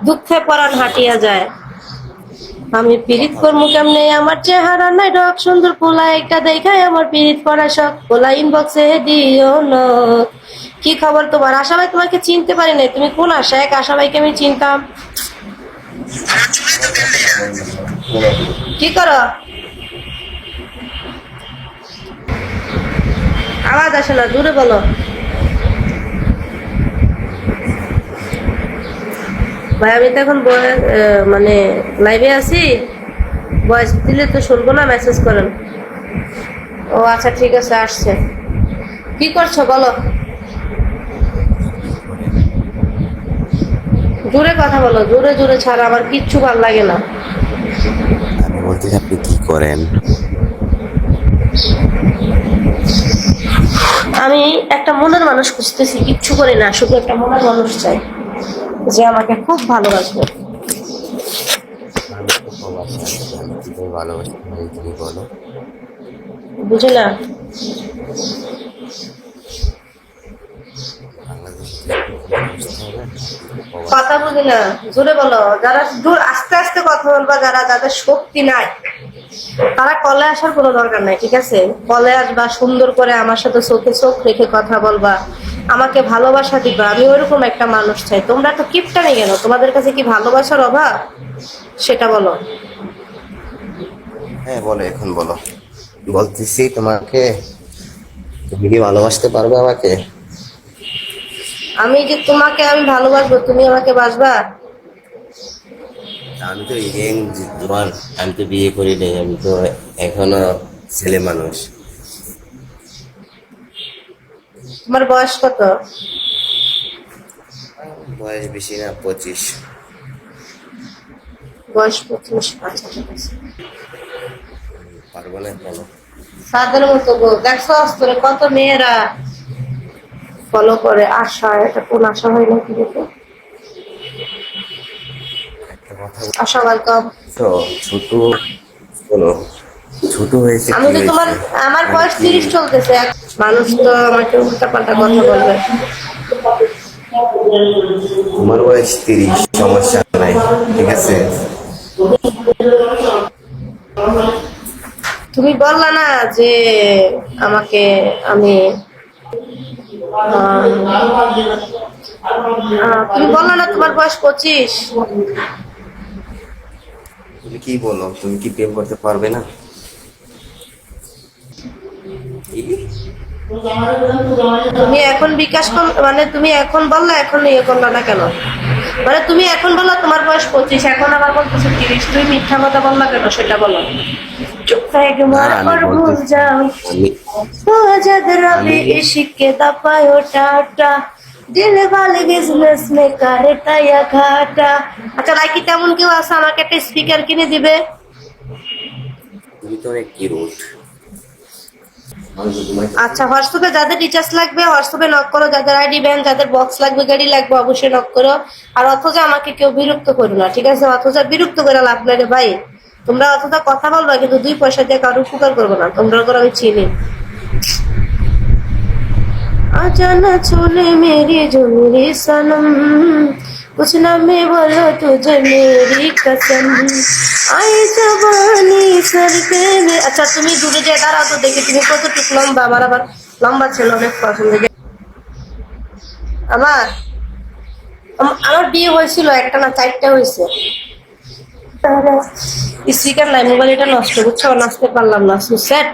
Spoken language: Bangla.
দুঃখে পরাণ হাঁটিয়া যায়। আমি পীড়িত করবো কেমনে, আমার চেহারা নাই রক, সুন্দর পোলা একটা দেখায় আমার পীড়িত করা শখ, পোলা ইনবক্সে দিও ন। কি খবর তোমার? আশা ভাই তোমাকে চিনতে পারি নাই, তুমি কোন আশা? এক আশা ভাইকে আমি চিনতাম। কি করো? আওয়াজ আসে না, দূরে বলো। ভাই আমি তো এখন মানে লাইভে আছি, ভয়েস দিলে তো শুনবো না, মেসেজ করেন। ও আচ্ছা ঠিক আছে, আসছে। কি করছো বলো? জোরে কথা বলো, জোরে জোরে ছাড়া আমার কিচ্ছু ভালো লাগে না। আমি বলতেছি আপনি কি করেন? আমি একটা মনের মানুষ খুঁজতেছি, কিচ্ছু করি না, শুধু একটা মনের মানুষ চাই যে আমাকে খুব ভালোবাসবে। আমি তো প্রবাসে আছি, আমি কিভাবে ভালোবাসতে পারি তুমি বলো? বুঝি না। বাংলাদেশে তো একটু ভালোবাসতে হবে না? আপনি তো প্রবাসে। কথা বুঝি না, জোরে বলো। যারা দূর আস্তে আস্তে কথা বলবা, যাদের শক্তি নাই, তারা কলে আসার কোনো দরকার নাই, ঠিক আছে? কলে আসবা, সুন্দর করে আমার সাথে চোখে চোখ রেখে কথা বলবা, আমাকে ভালোবাসা দিবা। আমি ওইরকম একটা মানুষ চাই। তোমরা তো কিপটানি কেন? তোমাদের কাছে কি ভালোবাসার অভাব? সেটা বলো। হ্যাঁ বলো, এখন বলো। বলতেছি তোমাকে, তুমি কি ভালোবাসতে পারবে আমাকে? আমি যে তোমাকে আমি ভালোবাসবো, তুমি আমাকে বাসবা? আমি তো ইয়ং, তোমার, আমি তো বিয়ে করি নাই, আমি তো এখনো ছেলে মানুষ। তোমার বয়স কত? বয়স বেশি না, 25। বয়স 25? আচ্ছা ঠিক আছে। পারবো না কেন? সাদের মতো গো, দেখছো অস্তরে কত মেয়েরা ফলো করে। আশা, এটা কোন আশা হয় নাকি দেখো। একটা কথা আশা ওয়েলকাম। বলছো, ছোট, বলো, ছোট হয়েছে আমি কি তো তোমার, হয়েছে? আমার আমি বয়স কি, 30 চলতেছে। মানুষ তো আমাকে উল্টা পাল্টা কথা বলবে। তোমার বয়স 30, সমস্যা নাই, ঠিক আছে। তুমি বললা না যে আমাকে, আমি তুমি বললা না তোমার বয়স 25? তুমি কি বলো, তুমি কি প্রেম করতে পারবে না? কি? তুমি এখন মানে তুমি এখন বললা, এখন ইয়ে করলা না কেন? মানে তুমি এখন বললা তোমার বয়স 25, এখন আবার বলতেছো 30, তুমি মিথ্যা কথা বললা কেন সেটা বলো। চুপ থেকে না মার আমি और भूल বলতেছি, जाओ আমি तो जद रवि আমি इश्क के दफायो टाटा दिल वाले बिजनेस में कारेटा या घाटा। আচ্ছা লাইকি তেমন কেউ আছে আমাকে একটা স্পিকার কিনে দিবে? তুমি তো অনেক কিউট। আচ্ছা হোয়াটসঅ্যাপে যাদের রিচার্জ লাগবে হোয়াটসঅ্যাপে নক করো, যাদের আইডি ব্যাংক, যাদের বক্স লাগবে, গাড়ি লাগবে, অবশ্যই নক করো। আর অথচ আমাকে কেউ বিরক্ত করো না, ঠিক আছে? অথচ বিরক্ত করে লাভ নাই রে ভাই। তোমরা অথচ কথা বলবা কিন্তু 2 পয়সা দিয়ে কারো উপকার করবো না, তোমরা করে আমি চিনি। अचाना छूने मेरी जो मेरी सनम, कुछ ना मैं बोलो तुझे मेरी कसम, आई जवानी सर पे में। আচ্ছা তুমি দূরে যে দাঁড়াও তো দেখি তুমি কতটুকু লম্বা। আমার আবার লম্বা ছেলে অনেক পছন্দ। আমার আমার বিয়ে হয়েছিল একটা না 4টা হয়েছে। স্পিকার নাই, মোবাইল এটা নষ্ট, বুঝছো? নাচতে পারলাম না, সুসেট।